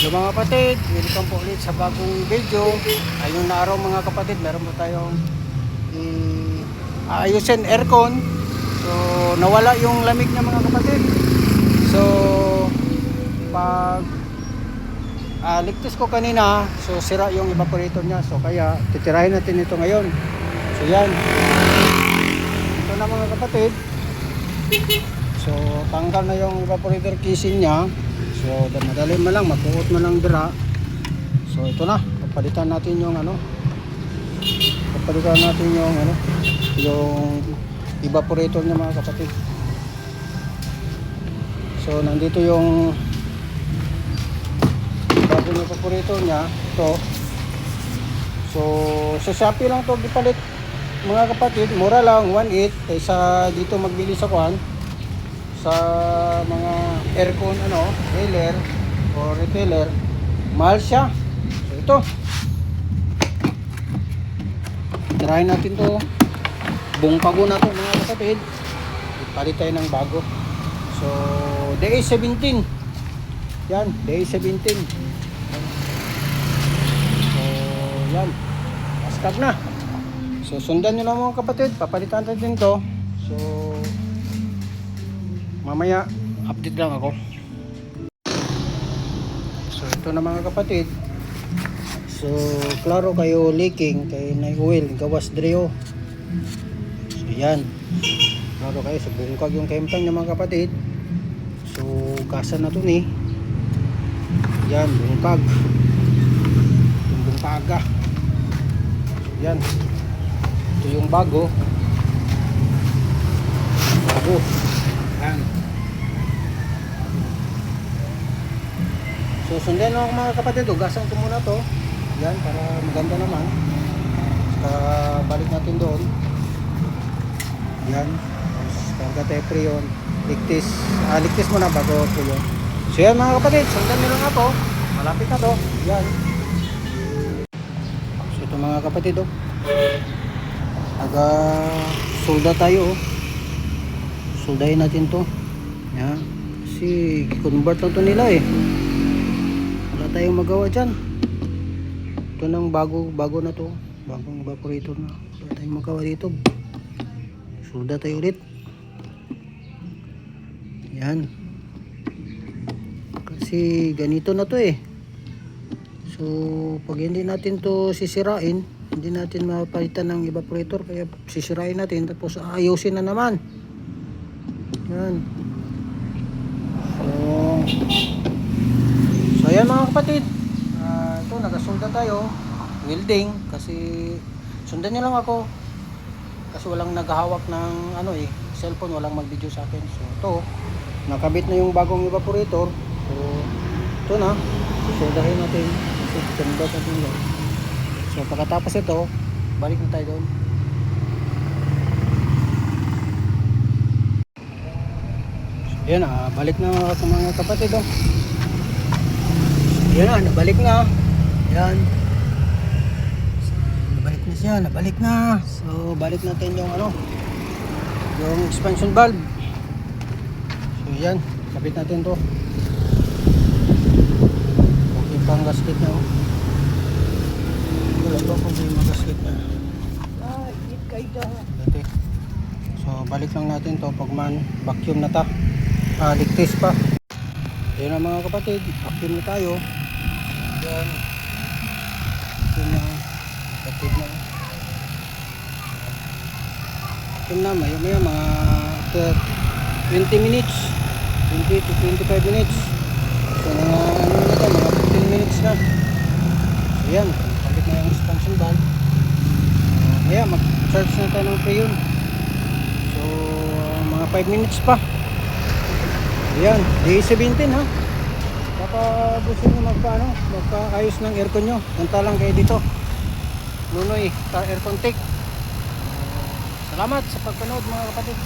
Yung mga kapatid, welcome po ulit sa bagong video. Ayun na araw mga kapatid, meron po tayong ayusin aircon. So nawala yung lamig niya mga kapatid. So pag ligtas ko kanina, so sira yung evaporator niya. So kaya titirahin natin ito ngayon. So yan. Ito na mga kapatid. So tanggal na yung evaporator casing niya. So madali mo lang, magbuot mo lang dira. So ito na, papalitan natin yung yung evaporator niya mga kapatid. So nandito yung bagong evaporator niya, ito. So sa Shopee lang to ipalit mga kapatid, mura lang 1.8 kaysa dito magbili sa sa mga aircon dealer o retailer, mahal siya. So ito, tirahin natin to, buong pago na to mga kapatid, ipalit tayo ng bago. So day 17 yan, day 17. So yan, askag na. So sundan nyo lang mga kapatid, papalitan natin to. So mamaya update lang ako. So ito na mga kapatid. So klaro kayo leaking kay na oil gawas dreo. So yan, klaro kayo sa bungkag yung kempang niya mga kapatid. So gasan na to ni. Yan, bungkag yung bungkaga. So, yan, ito yung bago yan. So sundan ako mga kapatid, ugasan ko muna to. Yan, para maganda naman. Saka balik natin doon. Yan, karga tayo preyon, ligtis muna bago preyon. So yan mga kapatid, sundan nyo lang ako, malapit na to. Yan. So ito mga kapatid, aga solda tayo. Soldahin natin to. Yan. Kasi convert na to nila wala tayong magawa dyan. Ito nang bago na to, bagong evaporator na, wala tayong magawa dito. Solda tayo ulit. Yan, kasi ganito na to so pag hindi natin to sisirain, hindi natin mapalitan ng evaporator, kaya sisirain natin tapos ayusin na naman. Yan. So ayan mga kapatid, ito nagasolda tayo, welding, kasi sundan nyo lang ako kasi walang naghahawak ng cellphone, walang mag-video sa akin. So ito, nakabit na yung bagong evaporator. So ito na, susoldahin natin kasi sundan natin yun. So pagkatapos ito, balik na tayo doon. Yan, balik na ako mga kapatid. Yan na, nabalik na. Yan. So, nabalik na siya, nabalik na. So balik natin yung yung expansion valve. So yan, kapit natin to. Okay pang gasket na. Wala pa kung may gasket na. So balik lang natin to pag man vacuum na ta. Ligtis pa. Ayun na mga kapatid, vacuum na tayo. Yan. Vacuum na. Vacuum na. Maya mga 20 minutes. 20 to 25 minutes. So na to, mga 15 minutes na. So yan, balik na yung expansion valve. Maya mag-charge na tayo ng preyon. So mga 5 minutes pa. Ayan, day 17 ha. Baka gusto nyo magpaayos ng aircon nyo, punta lang kayo dito, Nunoy Car Aircon Tech. Salamat sa pagpanood mga kapatid.